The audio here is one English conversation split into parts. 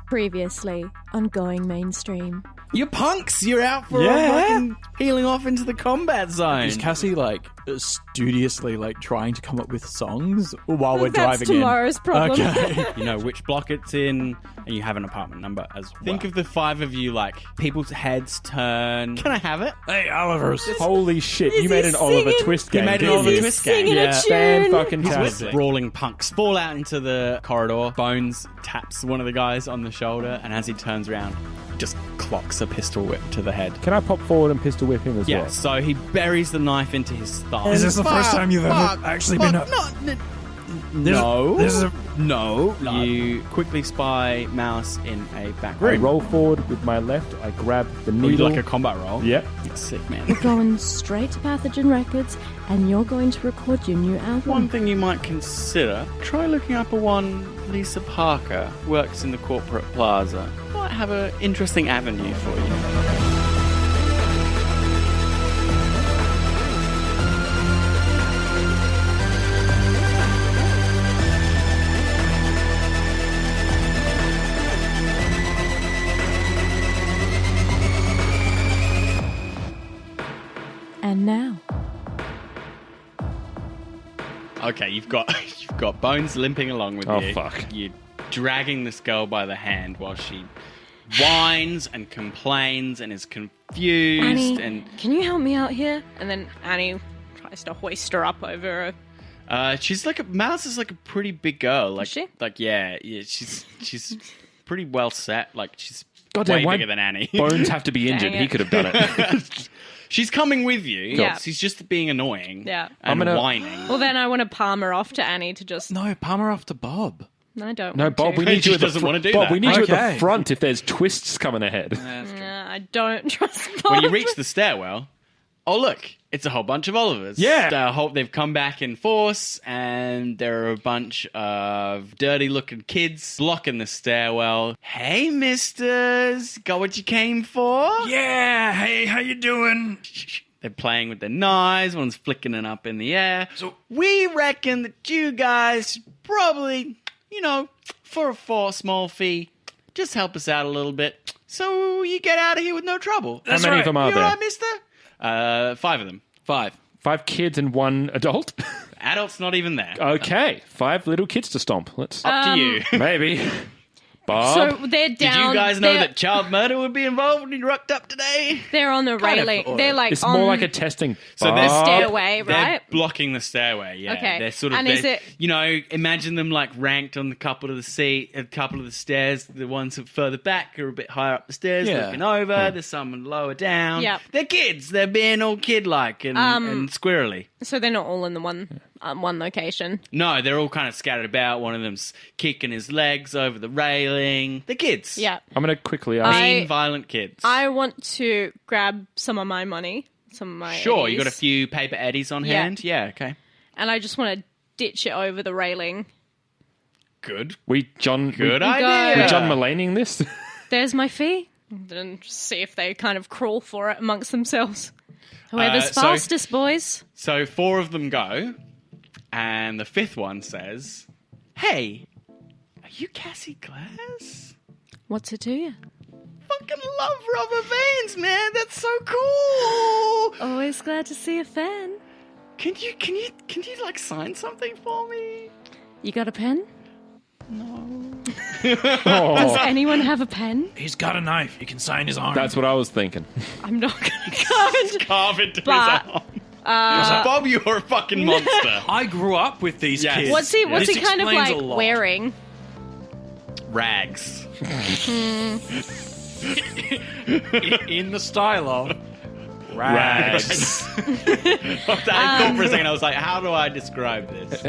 Previously on Going Mainstream. You're punks! You're out for fucking healing off into the combat zone. Is Cassie, studiously, trying to come up with songs while we're driving That's tomorrow's problem. Okay. You know which block it's in, and you have an apartment number as well. Think of the five of you, people's heads turn. Can I have it? Hey, Oliver's. Holy shit, you made an Oliver Twist game. You made an Oliver Twist game. Yeah. Fan-fucking-tastic. Brawling punks fall out into the corridor. Bones taps one of the guys on the shoulder, and as he turns around, just clocks a pistol whip to the head. Can I pop forward and pistol whip him as well? Yeah, so he buries the knife into his thigh. Is this the first time you've ever actually been... No. You quickly spy Mouse in a back room. I roll forward with my left. I grab the You do needle. like a combat roll? Yep. Sick, man. We're going straight to Pathogen Records, and you're going to record your new album. One thing you might consider, try looking up a one Lisa Parker, works in the corporate plaza. Might have an interesting avenue for you. And now... Okay, you've got Bones limping along with you. Oh, fuck. You're dragging this girl by the hand while she whines and complains and is confused. Annie, and can you help me out here? And then Annie tries to hoist her up over her. she's Mouse is a pretty big girl. Is she? Yeah. She's pretty well set. She's Goddamn, way bigger than Annie. Bones have to be injured. Dang He it. could have done it. She's coming with you. Yeah. She's just being annoying. Yeah. And I'm gonna- whining. Well, then I want to palm her off to Annie to just... No, palm her off to Bob. I don't No, want Bob, to. we need She you at the doesn't front. want to do Bob, that. we need you at Okay. the front if there's twists coming ahead. Nah, I don't trust Bob. When you reach the stairwell, oh look, it's a whole bunch of Olivers. Yeah. They've come back in force, and there are a bunch of dirty-looking kids blocking the stairwell. Hey, misters, got what you came for? Yeah, hey, how you doing? They're playing with their knives. One's flicking it up in the air. So we reckon that you guys should probably, for a small fee, just help us out a little bit, so you get out of here with no trouble. How many of them are You there? all right, mister? 5 of them. 5. 5 kids and 1 adult? Adult's not even there. Okay, 5 little kids to stomp. Let's... Up to you. Maybe. Bob? So they're Did down... you guys know they're- that child murder would be involved when you rocked up today? They're on the railing. They're It's on more like a testing. So Bob? they're stairway, They're right? blocking the stairway, yeah. Okay. They're sort of, And is it- imagine them ranked on a couple of the stairs. The ones further back are a bit higher up the stairs, Yeah. looking over. There's some lower down. Yep. They're kids. They're being all kid-like and squirrely. So they're not all in the one location. No, they're all kind of scattered about. One of them's kicking his legs over the railing. They're kids. Yeah. I'm going to quickly ask... Mean, violent kids. I want to grab some of my money, some of my Sure, you got a eddies, few paper eddies on Yeah. hand? Yeah, okay. and I just want to ditch it over the railing. Good. We John idea. We John Mulaneying this? There's my fee. Then just see if they kind of crawl for it amongst themselves. Whoever's so- fastest, boys. So 4 of them go, and the 5th one says, "Hey, are you Cassie Glass? What's it to you? Fucking love rubber bands, man. That's so cool. Always glad to see a fan. Can you sign something for me?" You got a pen? Does Oh, anyone have a pen? He's got a knife. He can sign his arm. that's what I was thinking. I'm not going to carve into... Carve into But, his arm. Bob, you're a fucking monster. I grew up with these Yes. kids. What's he This kind of explains like a lot. wearing? Rags. In the style of Rags. I thought for a second, I was like, how do I describe this?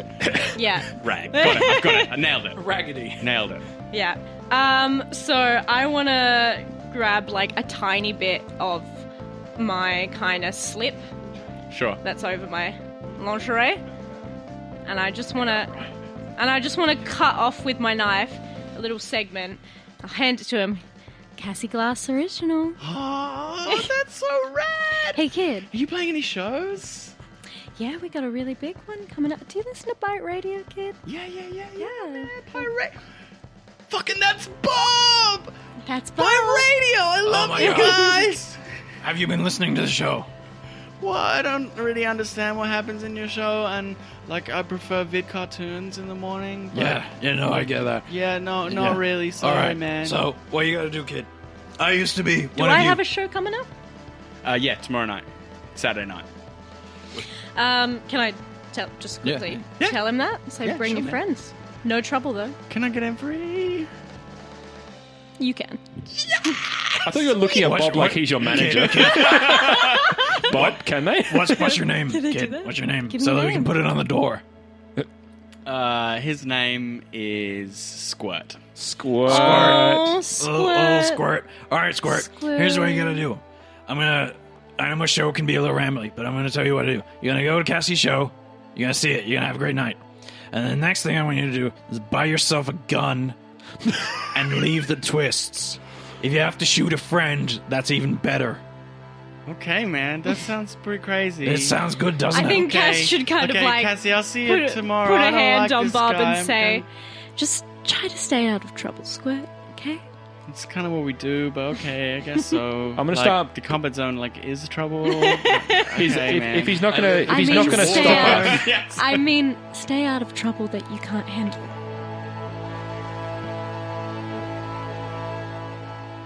Yeah. Rag. Got it. I've got it. I nailed it. raggedy. Nailed it. Yeah. So I want to grab a tiny bit of my kind of slip Sure. that's over my lingerie, and I just want to cut off with my knife a little segment. I'll hand it to him. Cassie Glass original. Oh, that's so rad. Hey kid. Are you playing any shows? Yeah, we got a really big one coming up. Do you listen to Bite Radio, kid? Yeah. Yeah. Pirate. Fucking that's Bob! That's By Bob. radio! I love my you God. guys! Have you been listening to the show? Well, I don't really understand what happens in your show, and, like, I prefer vid cartoons in the morning. But No, I get that. Yeah, not Yeah. really. Sorry, All right, man. So, what you gotta do, kid? I used to be Do I have a show coming up? yeah, tomorrow night. Saturday night. Can I just quickly tell him that? Say Yeah, bring sure, your man. friends. No trouble though. Can I get in free? You can. I thought you were looking at Bob like he's your manager. Bob, can they? What's your name, Did I do kid? that? What's your name? Give me So a that we name. can put it on the door. His name is Squirt. Squirt. Oh, Little Squirt. All right, Squirt. Squirt. Here's what you gotta do. I know my show can be a little rambly, but I'm gonna tell you what to do. You're gonna go to Cassie's show. You're gonna see it. You're gonna have a great night. And the next thing I want you to do is buy yourself a gun and leave the twists. If you have to shoot a friend, that's even better. Okay, man. That sounds pretty crazy. It sounds good, doesn't I it? think Cass should kind of like Cassie, I'll see you tomorrow. put I a don't hand like on this Bob guy. and say, just try to stay out of trouble, Squirt. Okay. It's kind of what we do, but okay, I guess so. gonna Like, start- The combat zone, like, is trouble. He's- Okay, if he's not gonna, if I he's mean, not gonna stay stop out. us, Yes. I mean, stay out of trouble that you can't handle.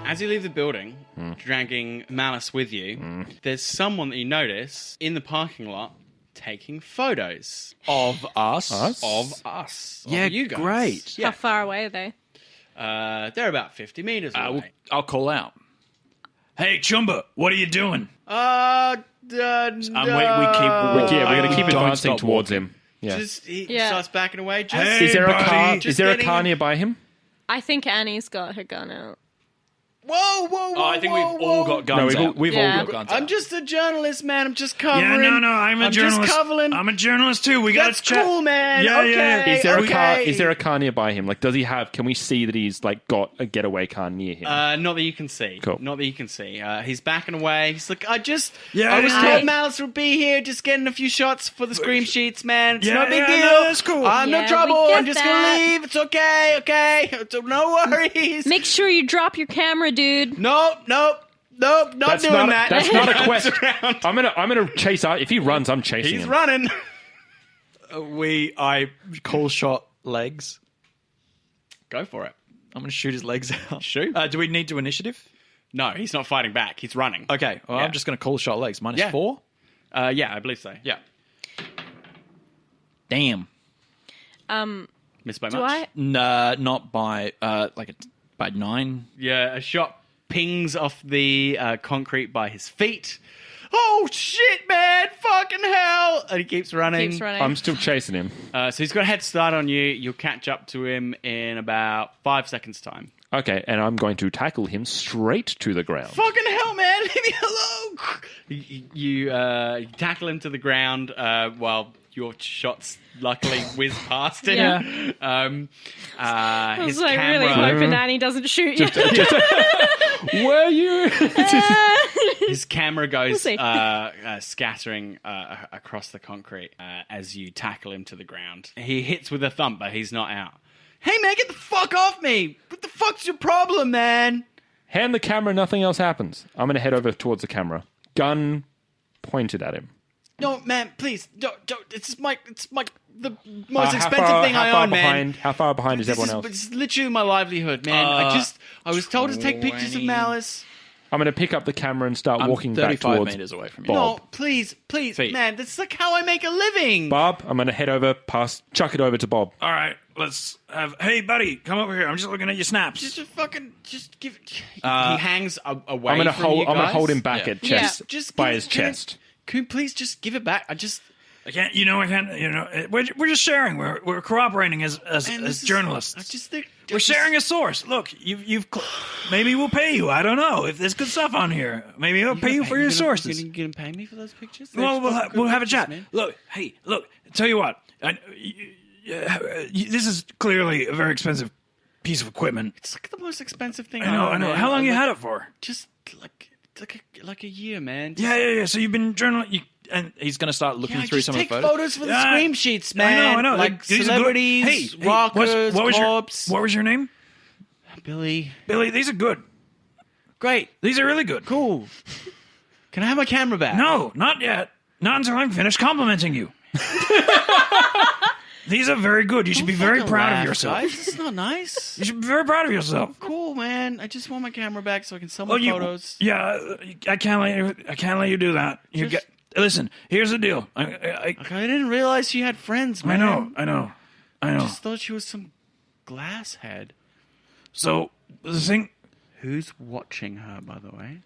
As you leave the building, dragging Malice with you, there's someone that you notice in the parking lot taking photos Of us? of us. Yeah, of you guys. great. How far away are they? They're about 50 meters away. I'll call out. Hey, Chumba, what are you doing? we keep. Yeah, we're gonna keep Don't advancing stop towards walking. him. Yeah. Just he Yeah. starts backing away. Just Hey, Is there a buddy. car? Just Is there a getting car him- nearby him? I think Annie's got her gun out. whoa, whoa, whoa! I think whoa, we've all whoa. got guns out. we've Yeah. all got guns. I'm just a journalist, man. I'm just covering. Yeah, no, I'm a journalist. just covering. I'm a journalist too. We got That's to chat. cool, man. Yeah, okay. yeah, yeah. Is there a okay. car? Is there a car nearby him? Like, does he have? Can we see that he's like got a getaway car near him? Not that you can see. Cool. Not that you can see. He's backing away. He's like, I was Yeah, told Malice would be here, just getting a few shots for the scream sheets, man. It's Yeah, no big yeah, deal. no, that's cool. I'm Yeah, no we trouble. get I'm just that. gonna leave. It's okay. Okay. No worries. Make sure you drop your camera, dude. Nope. Not that's doing not. that. That's not a Turns question. around. I'm gonna chase out. If he runs, I'm chasing He's him. running. I call shot legs. Go for it. I'm going to shoot his legs out. Shoot. Do we need to initiative? No, he's not fighting back. He's running. Okay, well, Yeah. I'm just going to call shot legs. Yeah. -4? Yeah, I believe so. Yeah. Damn. Missed by Do much. I? Nah, not by by 9. Yeah, a shot pings off the concrete by his feet. Oh shit, man! Fucking hell! And he keeps running. Keeps running. I'm still chasing him. So he's got a head start on you. You'll catch up to him in about 5 seconds' time. Okay, and I'm going to tackle him straight to the ground. Fucking hell, man! Leave me alone! You tackle him to the ground while your shots luckily whiz past him. Yeah. I was his like really camera, hoping Annie doesn't shoot you. Were you? his camera goes see. scattering across the concrete as you tackle him to the ground. He hits with a thump, but he's not out. Hey, man, get the fuck off me! What the fuck's your problem, man? Hand the camera. Nothing else happens. I'm going to head over towards the camera. Gun pointed at him. No, man, please, don't. It's the most expensive thing I own, man. How far behind is everyone else? It's literally my livelihood, man. I was told to take pictures of 20. Malice. I'm going to pick up the camera and start I'm walking back 35 towards meters away from you. Bob. No, please, Feet. man. That's like how I make a living. Bob, I'm going to head over, chuck it over to Bob. All right, let's have. Hey, buddy, come over here. I'm just looking at your snaps. Just give it. He hangs away I'm going to from you hold. I'm going guys. to hold him back at Yeah. chest Just by give his it- give it- chest. Can you please just give it back? I can't. I can't. We're just sharing. We're cooperating as Man, this is- journalists. I just think We're sharing a source. Look, maybe we'll pay you. I don't know if there's good stuff on here. Maybe I'll pay you for your sources. You gonna pay me for those pictures? Well, we'll have a chat. Man. Look, tell you what. This is clearly a very expensive piece of equipment. It's like the most expensive thing. I know. man. How long you Like, had it for? Just like a year, man. Yeah. So you've been journaling. And he's going to start looking Yeah, through just some of the take photos. photos for the Yeah. scream sheets, man. I know. Like These are good- celebrities, Hey, rockers, what was corpse. what was your name? Billy. Billy, these are good. Great. These are really good. Cool. Can I have my camera back? No, not yet. Not until I'm finished complimenting you. These are very good. You should be very proud of yourself. Guys. This is not nice. You should be very proud of yourself. Cool, man. I just want my camera back so I can sell my photos. Yeah, I can't let you do that. Listen. Here's the deal. I didn't realize she had friends, man. I know. I just thought she was some glass head. So the thing. Who's watching her, by the way?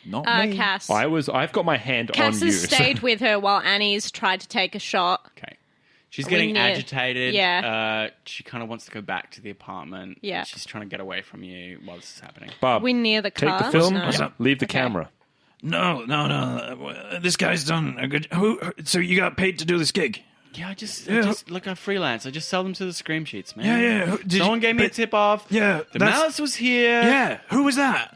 Not me. Cass. I've got my hand Cass on you. has stayed with her while Annie's tried to take a shot. Okay. She's getting agitated. Yeah. She kind of wants to go back to the apartment. Yeah. She's trying to get away from you while this is happening. Bob, We're near the take car. the film, No. leave the camera. No. This guy's done a good. So you got paid to do this gig? Yeah, I just look, I freelance. I just sell them to the Scream Sheets, man. Yeah. Someone gave me a tip off. Yeah, The Malice was here. Yeah, who was that?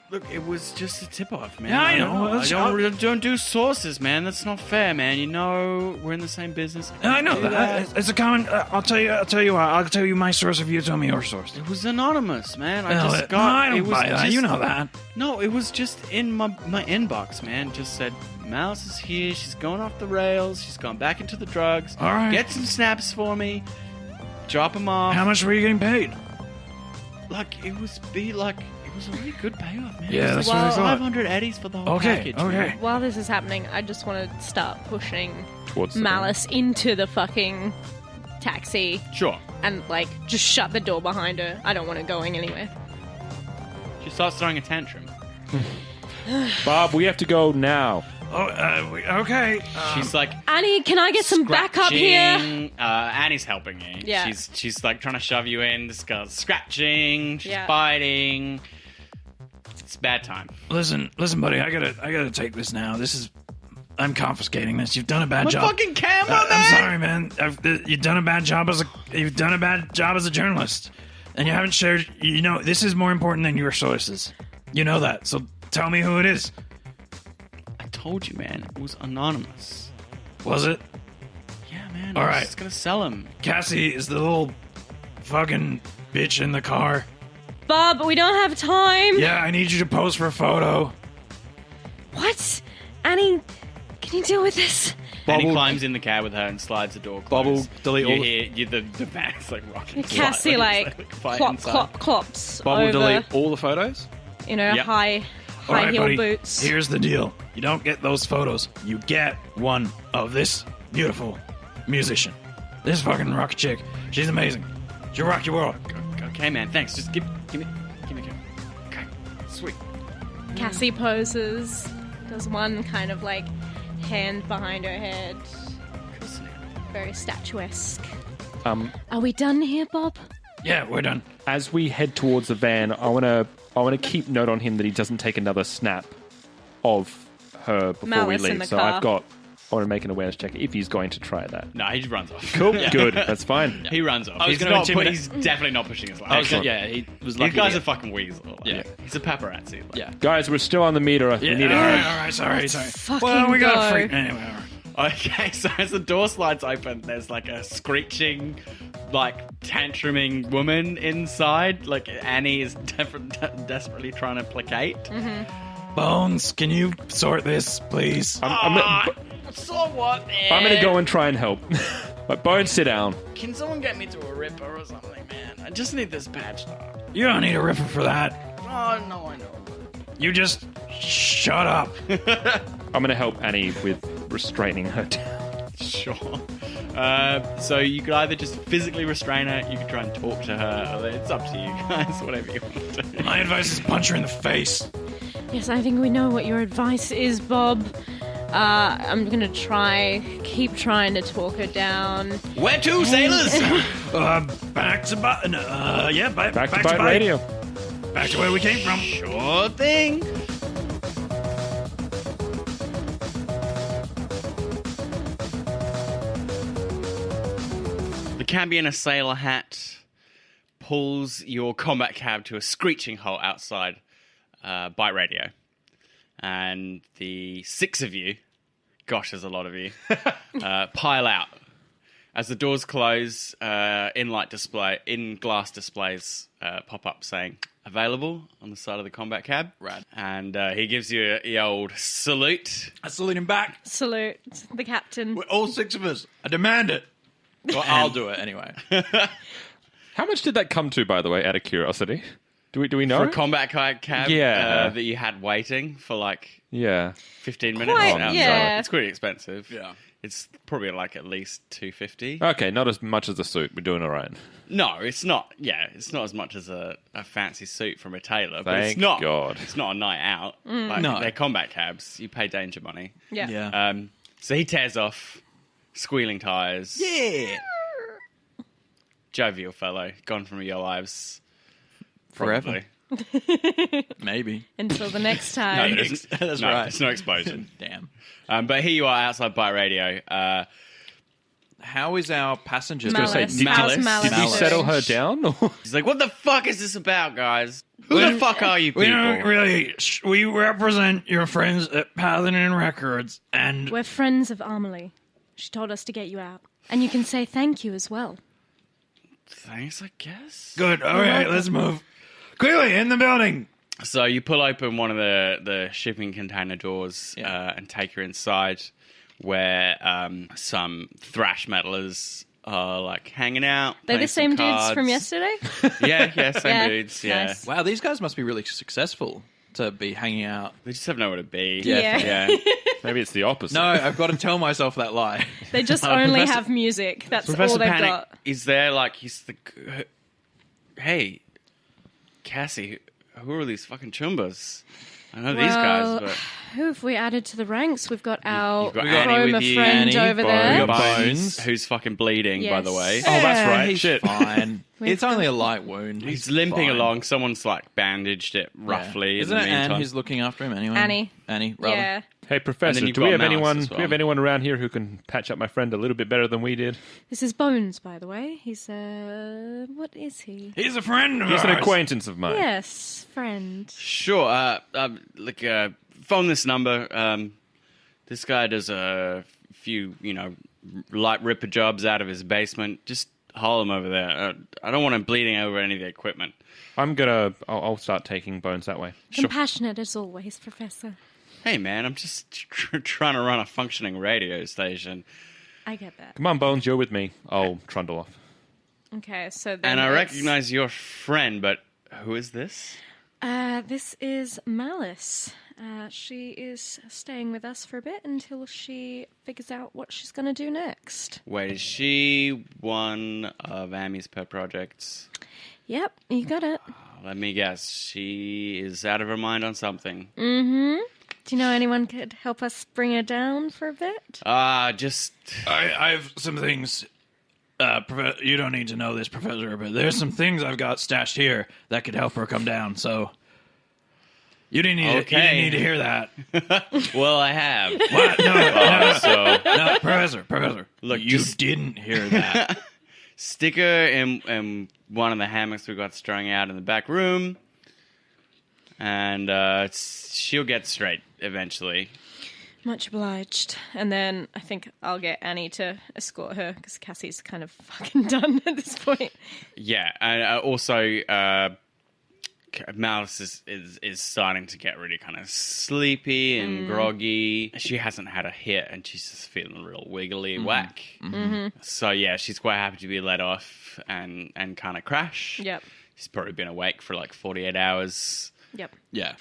Look, it was just a tip off, man. Yeah, I know. I don't do sources, man. That's not fair, man. You know, we're in the same business. I know that. It's a common. I'll tell you what. I'll tell you my source if you tell me your source. It was anonymous, man. I don't buy that. You know that. No, it was just in my inbox, man. Just said, Malice is here. She's going off the rails. She's gone back into the drugs. All right. Get some snaps for me. Drop them off. How much were you getting paid? It was a really good payoff, man. Yeah, It was that's what I thought. 500 eddies for the whole package. Okay. Man. While this is happening, I just want to start pushing Towards the Malice into the fucking taxi Sure. and, just shut the door behind her. I don't want her going anywhere. She starts throwing a tantrum. Bob, we have to go now. Oh, okay. She's like, Annie, can I get some backup here? scratching. Annie's helping you. Yeah. She's trying to shove you in. This girl's scratching. She's Yeah. biting. It's bad time. Listen, buddy. I gotta take this now. I'm confiscating this. You've done a bad My job. fucking camera, man. I'm sorry, man. You've done a bad job as a journalist, and you haven't shared. You know, this is more important than your sources. You know that. So tell me who it is. I told you, man. It was anonymous. Was it? Yeah, man. All I was right. just gonna sell him. Cassie is the little fucking bitch in the car. Bob, we don't have time. Yeah, I need you to pose for a photo. What? Annie, can you deal with this? And he Bobble- climbs in the cab with her and slides the door closed. Bobble, delete all You hear the van's rocking. Cassie, slightly. clop, inside. clop, clops Bubble over, delete all the photos. high Yep. All right, heel buddy. boots. Here's the deal. You don't get those photos. You get one of this beautiful musician. This fucking rock chick. She's amazing. She'll rock your world. Okay, man. Thanks. Just give me a camera. Okay. Sweet. Cassie poses, does one kind of hand behind her head, very statuesque. Are we done here, Bob? Yeah, we're done. As we head towards the van, I want to keep note on him that he doesn't take another snap of her before Malice we in leave. the So car. I want to make an awareness check if he's going to try that. No, he just runs off. Cool, good, that's fine. He runs off. I was He's, gonna not intimidate- he's definitely not pushing his life. Excellent. He was These lucky. guys to are fucking weasel. Yeah. He's a paparazzi. Yeah. Guys, we're still on the meter. We Yeah, need a all hand. right, sorry. fucking Well, we got go. a freak. Anyway, all right. Okay, so as the door slides open, there's a screeching, tantruming woman inside. Annie is desperately trying to placate. Bones, can you sort this, please? So what, man? I'm going to go and try and help. But Bones, sit down. Can someone get me to a ripper or something, man? I just need this patched up. You don't need a ripper for that. Oh, no, I know. You just shut up. I'm going to help Annie with restraining her down. Sure. So you could either just physically restrain her, you could try and talk to her, or it's up to you guys, whatever you want to do. My advice is punch her in the face. Yes, I think we know what your advice is, Bob. I'm gonna keep trying to talk her down. Where to, sailors? Back to Back to Bite Bite. Radio. Back to where we came from. Sure thing. The cabbie in a sailor hat pulls your combat cab to a screeching halt outside Bite Radio. And the 6 of you, gosh, there's a lot of you, pile out. as the doors close, in glass displays pop up saying available on the side of the combat cab. Rad. And he gives you the old salute. I salute him back. Salute the captain. We're all 6 of us. I demand it. Well, I'll do it anyway. How much did that come to, by the way, out of curiosity? Do we know? For a combat cab Yeah. that you had waiting for like Yeah. 15 minutes Quite, outside. yeah. It's pretty expensive. Yeah. It's probably like at least $250. Okay, not as much as the suit. We're doing all right. No, it's not. Yeah, it's not as much as a fancy suit from a tailor. But it's Thank not. God. It's not a night out. Like, No. they're combat cabs. You pay danger money. Yeah. Yeah. So he tears off, squealing tires. Yeah. Jovial fellow, gone from your lives Forever. probably. Maybe. Until the next No, time. there isn't. That's no, right. There's no explosion. Damn. But here you are outside by radio. How is our passenger? Malice. gonna say, How's Malice. Malice Did we Malice. settle doing? her down? Or- He's like, what the fuck is this about, guys? Who the fuck are you people? We don't really. We represent your friends at Paladin Records, and We're friends of Amelie. She told us to get you out. And you can say thank you as well. Thanks, I guess. good. All right, let's move. Quickly in the building. So you pull open one of the shipping container doors and take her inside, where some thrash metalers are like hanging out. They're playing the same some dudes cards. from yesterday? Yeah, same Yeah, dudes. Yeah, nice. Wow, these guys must be really successful to be hanging out. they just have nowhere to be. Yeah. yeah. Maybe it's the opposite. No, I've got to tell myself that lie. They just only Professor- have music. That's Professor all they've Panic got. is there. Like he's the. Hey, Cassie, who are these fucking chumbas? I know these Well, guys, but who have we added to the ranks? We've got our you've got Annie Chroma with you, friend Annie, over Bo. there. We got Bones. who's fucking bleeding, by Yes. the way. Oh, that's right. He's Shit. fine. We've It's only a light wound. He's limping fine. along. Someone's like bandaged it Yeah. roughly. Isn't in it the Anne meantime. who's looking after him anyway? Annie. rather. Yeah. Hey, And Professor, then you've do we got have Malice anyone? as Do we well. have anyone around here who can patch up my friend a little bit better than we did? This is Bones, by the way. He's what is he? He's a friend of He's an ours. acquaintance of mine. Yes, friend. Sure. Phone this number. This guy does a few, light ripper jobs out of his basement. Just haul him over there. I don't want him bleeding over any of the equipment. I'll start taking Bones that way. Compassionate as always, Professor. Hey, man, I'm just trying to run a functioning radio station. I get that. Come on, Bones, you're with me. I'll trundle off. Okay, so then And I it's- recognize your friend, but who is this? This is Malice. She is staying with us for a bit until she figures out what she's going to do next. Wait, is she one of Amy's pet projects? Yep, you got it. Let me guess. She is out of her mind on something. Mm-hmm. Do you know anyone could help us bring her down for a bit? Just... I have some things. You don't need to know this, Professor, but there's some things I've got stashed here that could help her come down. So you didn't need to hear that. Well, I have. What? No, So, no, Professor. Look, you just- didn't hear that. stick her in one of the hammocks we got strung out in the back room, and she'll get straight eventually. Much obliged. And then I think I'll get Annie to escort her because Cassie's kind of fucking done at this point. Yeah, and also Malice is starting to get really kind of sleepy and groggy. She hasn't had a hit, and she's just feeling real wiggly whack. So yeah, she's quite happy to be let off and kind of crash. Yep. She's probably been awake for like 48 hours. Yep. Yeah.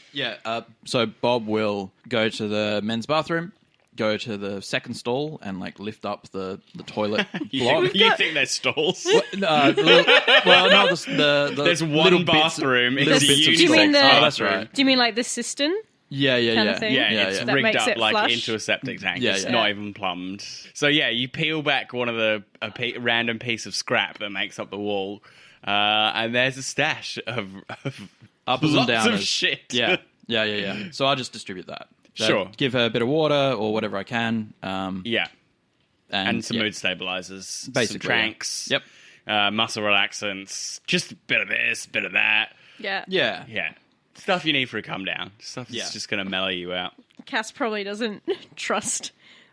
So Bob will go to the men's bathroom, go to the second stall, and like lift up the toilet block. You think there's stalls? Well, no, the There's little one bits- bathroom. little It's a bits of Do you mean unisex the- Oh, that's right. Do you mean like the cistern? Yeah, kind of thing? Yeah, Yeah, it's yeah. That rigged makes up it like flush? into a septic tank. Yeah, It's yeah. not even plumbed. So yeah, you peel back one of the random piece of scrap that makes up the wall, and there's a stash of Uppers and lots downers. of shit. Yeah. So I just distribute that. So Sure. Give her a bit of water or whatever I can. Yeah, and some yeah. mood stabilizers, Basically, some yeah. tranks, Yep. muscle relaxants, just a bit of this, bit of that. Yeah. Yeah. Yeah, stuff you need for a come down. Stuff that's Yeah. just going to mellow you out. Cass probably doesn't trust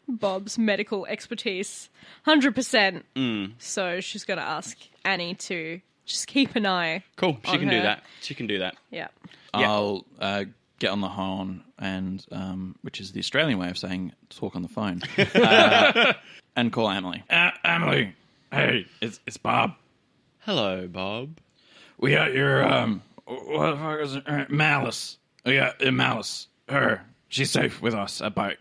Bob's medical expertise. 100%. So she's going to ask Annie to just keep an eye. Cool. She on can her. do that. She can do that. Yeah. I'll get on the horn, and which is the Australian way of saying talk on the phone, and call Emily. Emily, hey, it's Bob. Hello, Bob. We got your what the fuck is it? Malice. We got Malice. Her. She's safe with us at Bike.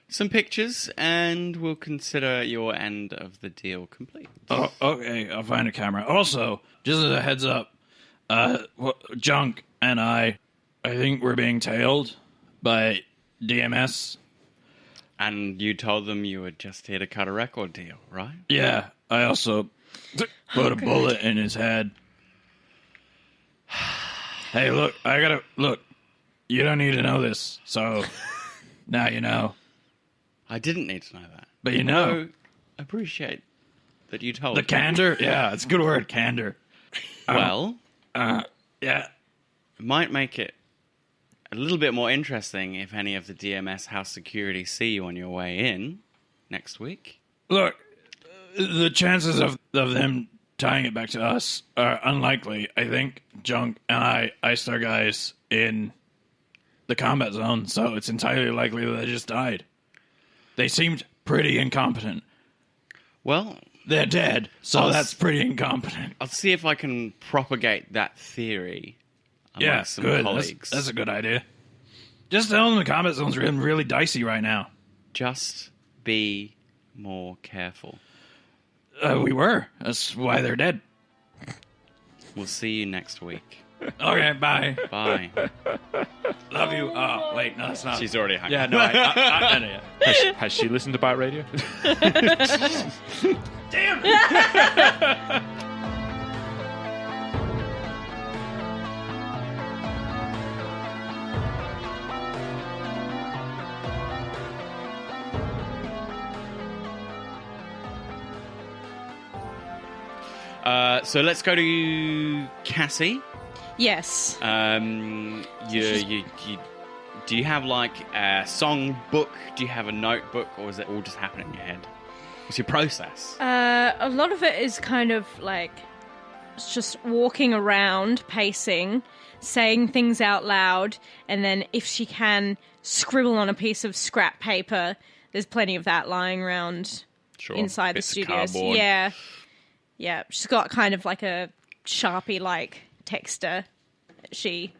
Some pictures, and we'll consider your end of the deal complete. Oh, okay. I'll find a camera. Also, just as a heads up, Junk and I think we're being tailed by DMS. And you told them you were just here to cut a record deal, right? Yeah. I also put a bullet in his head. Hey, look. Look. You don't need to know this, so now you know. I didn't need to know that. But you know. I appreciate that you told The me. candor? Yeah, it's a good word, candor. Well, Yeah. it might make it a little bit more interesting if any of the DMS house security see you on your way in next week. Look, the chances of them tying it back to us are unlikely. I think Junk and I iced our guys in the combat zone, so it's entirely likely that they just died. They seemed pretty incompetent. Well, They're dead, so that's pretty incompetent. I'll see if I can propagate that theory among some good. colleagues. That's a good idea. Just tell them the combat zone's really, really dicey right now. Just be more careful. We were. That's why they're dead. We'll see you next week. Okay, bye. Bye. Love you. Oh, wait, no, that's not. She's already hung Yeah, up. no, I know. Has she listened to Byte Radio? Damn! So let's go to Cassie. Yes. Do you have like a song book? Do you have a notebook, or is it all just happening in your head? What's your process? A lot of it is kind of like it's just walking around, pacing, saying things out loud, and then if she can scribble on a piece of scrap paper. There's plenty of that lying around inside the Bits of studios. cardboard. Yeah. She's got kind of like a Sharpie-like texter. She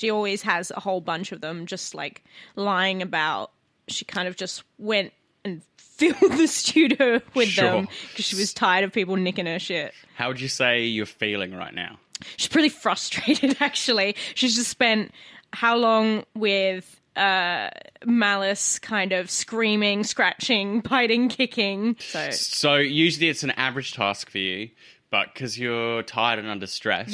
always has a whole bunch of them just like lying about. She kind of just went and filled the studio with them because she was tired of people nicking her shit. How would you say you're feeling right now? She's pretty frustrated, actually. She's just spent how long with Malice kind of screaming, scratching, biting, kicking. So usually it's an average task for you, but because you're tired and under stress,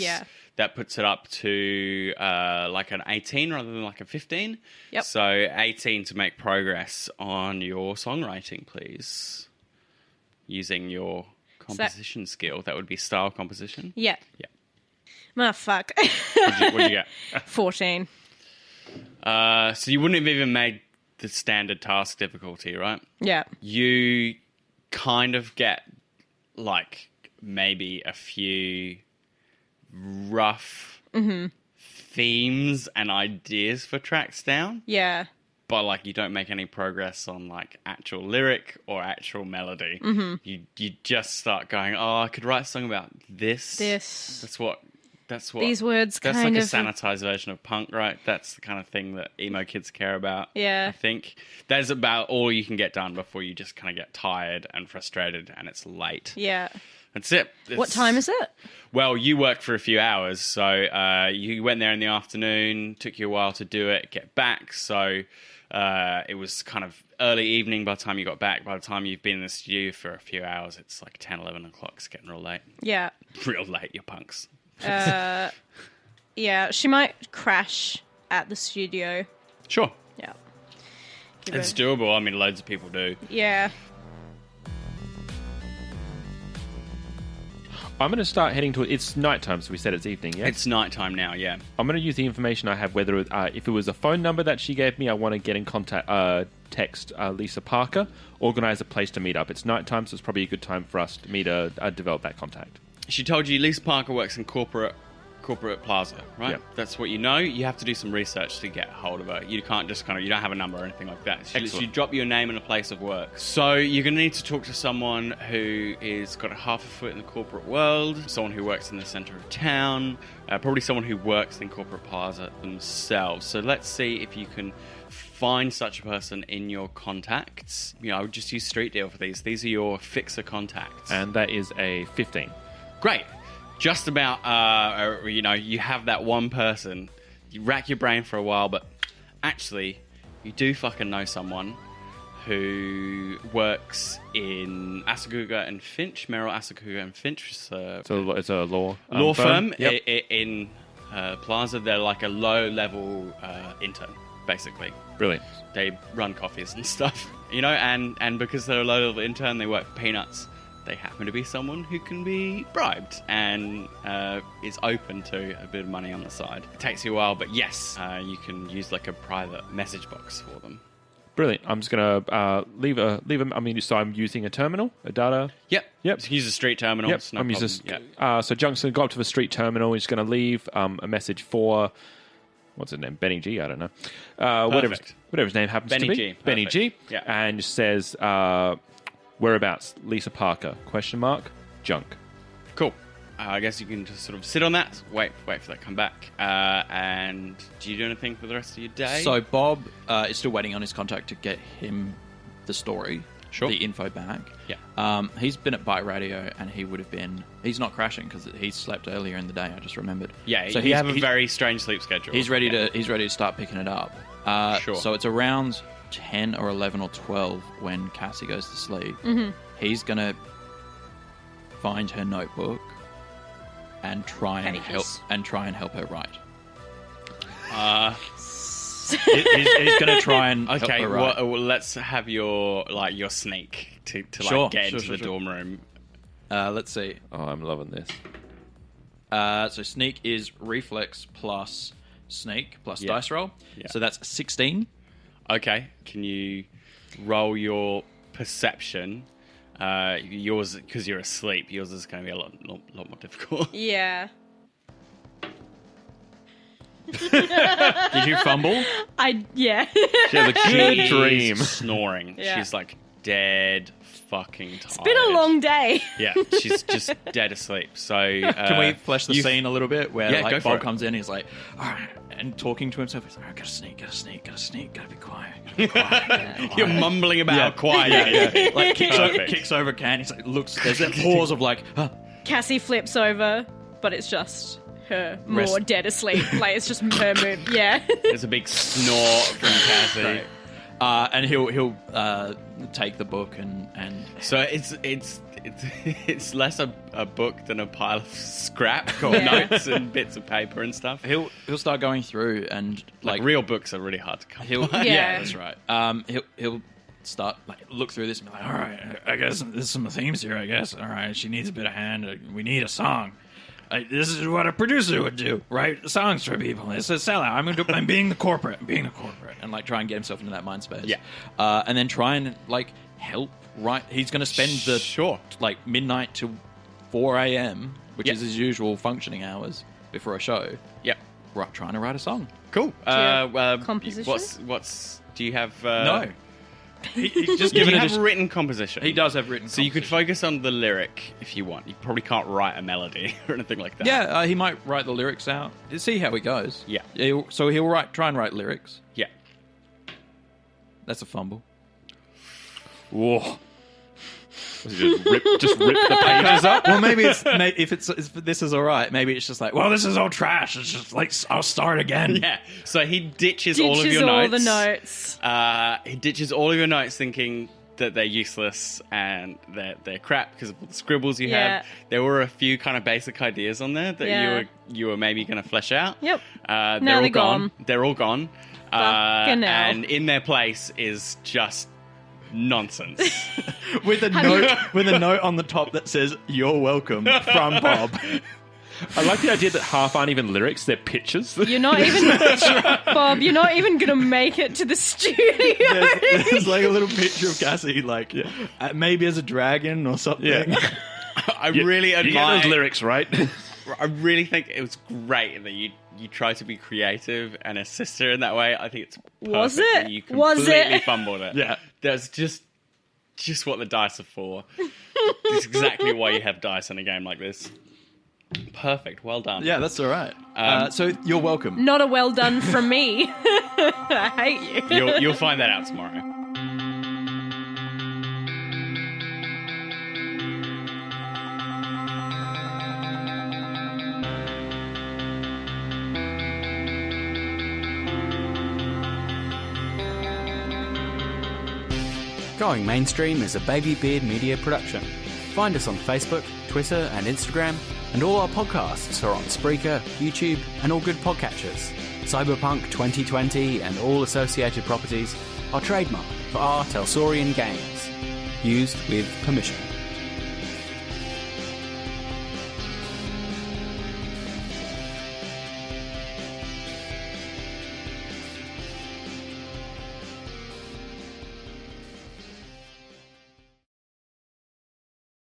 that puts it up to like an 18 rather than like a 15. Yep. So 18 to make progress on your songwriting, please. Using your composition skill. That would be style composition. Yeah. Yeah. Oh, fuck. What'd you get? 14. So you wouldn't have even made the standard task difficulty, right? Yeah. You kind of get like maybe a few rough themes and ideas for tracks down, Yeah. but like you don't make any progress on like actual lyric or actual melody. You just start going, oh, I could write a song about this. That's what These words that's kind like of... a sanitized version of punk, right? That's the kind of thing that emo kids care about. Yeah. I think that's about all you can get done before you just kind of get tired and frustrated and it's late. Yeah. That's it. What time is it? Well, you worked for a few hours, so you went there in the afternoon, took you a while to do it, get back, so it was kind of early evening by the time you got back. By the time you've been in the studio for a few hours, it's like 10, 11 o'clock. It's getting real late. Yeah. Real late, you punks. Yeah, she might crash at the studio. Sure. Yeah. It's doable. I mean, loads of people do. Yeah. I'm going to start heading to... It's nighttime, so we said it's evening, yeah? It's nighttime now, yeah. I'm going to use the information I have, whether if it was a phone number that she gave me, I want to get in contact, text Lisa Parker, organise a place to meet up. It's nighttime, so it's probably a good time for us to meet develop that contact. She told you Lisa Parker works in corporate plaza, right? Yep. That's what you know. You have to do some research to get hold of her. You can't just you don't have a number or anything like that. She drop you a name and a place of work. So you're going to need to talk to someone who is got a half a foot in the corporate world, someone who works in the centre of town, probably someone who works in corporate plaza themselves. So let's see if you can find such a person in your contacts. I would just use Street Deal for these. These are your fixer contacts. And that is a 15. Great. Just about, you have that one person. You rack your brain for a while, but actually, you do fucking know someone who works in Asakuga and Finch. Merrill Asakuga and Finch. It's a law firm. Yep. In Plaza. They're like a low-level intern, basically. Brilliant. They run coffees and stuff, and because they're a low-level intern, they work for peanuts. They happen to be someone who can be bribed and is open to a bit of money on the side. It takes you a while, but yes, you can use like a private message box for them. Brilliant. I'm just going to leave a... so I'm using a terminal, a data... Yep. Yep. Use a street terminal. Yep. No I'm problem. using... So Junk's going to go up to the street terminal. He's going to leave a message for... What's his name? Benny G? I don't know. Whatever his name happens Benny to be. G. Benny G. Yeah. And just says... whereabouts? Lisa Parker? ? Junk. Cool. I guess you can just sort of sit on that, wait for that to come back. And do you do anything for the rest of your day? So Bob is still waiting on his contact to get him the story, Sure. the info back. Yeah. He's been at Byte Radio, and he would have been... He's not crashing because he slept earlier in the day. I just remembered. Yeah. So you have a very strange sleep schedule. He's ready to start picking it up. Sure. So it's around 10 or 11 or 12 when Cassie goes to sleep. Mm-hmm. He's gonna find her notebook and try and help her write. He's gonna try and help Okay, her write. well, let's have your sneak to Sure, get sure, into sure, the sure. dorm room. Let's see. Oh, I'm loving this. So sneak is reflex plus sneak plus Yeah. dice roll. Yeah. So that's 16. Okay, can you roll your perception? Yours, because you're asleep, yours is going to be a lot more difficult. Yeah. Did you fumble? Yeah. She has a good She's dream. snoring. Yeah. She's like dead fucking tired. It's been a long day. Yeah, she's just dead asleep. So Can we flesh the scene a little bit where Yeah, go for Bob it. comes in, he's like, all right, and talking to himself, he's like, gotta sneak, gotta be quiet. Gotta be quiet. You're mumbling about how quiet. Yeah. Like Perfect. kicks over Can. He's like, looks. There's that pause of like, huh. Cassie flips over, but it's just her more Rest. dead asleep. Like, it's just her move. Yeah. There's a big snort from Cassie. And he'll take the book and So it's less a book than a pile of scrap or Yeah. notes and bits of paper and stuff. he'll start going through and Like real books are really hard to come he'll by. Yeah. that's right. He'll start look through this and be like, all right, I guess there's some themes here. I guess all right, she needs a bit of hand. We need a song. This is what a producer would do, write songs for people. It's a sellout. I'm being the corporate. And like try and get himself into that mind space. Yeah. And then try and like help write. He's going to spend the Sure. like midnight to 4 a.m., which Yeah. is his usual functioning hours before a show. Yep. Right, trying to write a song. Cool. Composition? What's do you have? No, he's just Do you given have it. a written composition? He does have written. So you could composition. focus on the lyric if you want. You probably can't write a melody or anything like that. Yeah, he might write the lyrics out. See how he goes. Yeah. So he'll try and write lyrics. Yeah. That's a fumble. Whoa. Just rip the pages up. Well, maybe if this is all right. Maybe it's just like, well, this is all trash. It's just like I'll start again. Yeah. So he ditches all of Ditches your all notes. the notes. He ditches all of your notes thinking that they're useless and they're crap because of all the scribbles you Yeah. have. There were a few kind of basic ideas on there that Yeah. you were maybe going to flesh out. Yep. They're Now all they're gone. gone. They're all gone. Fucking hell. And in their place is just nonsense. with a note on the top that says "You're welcome" from Bob. I like the idea that half aren't even lyrics; they're pictures. You're not even, Bob. You're not even gonna make it to the studio. There's like a little picture of Cassie, like maybe as a dragon or something. Yeah. I really You get admire those lyrics right. I really think it was great that you try to be creative and a sister in that way. I think it's perfect Was that it? you Was completely it? fumbled it. Yeah. That's just what the dice are for. It's exactly why you have dice in a game like this. Perfect. Well done. Yeah, that's all right. So you're welcome. Not a well done from me. I hate you. You'll find that out tomorrow. Going Mainstream is a Baby Beard Media production. Find us on Facebook, Twitter and Instagram, and all our podcasts are on Spreaker, YouTube and all good podcatchers. Cyberpunk 2020 and all associated properties are trademarked for our Talsorian games. Used with permission.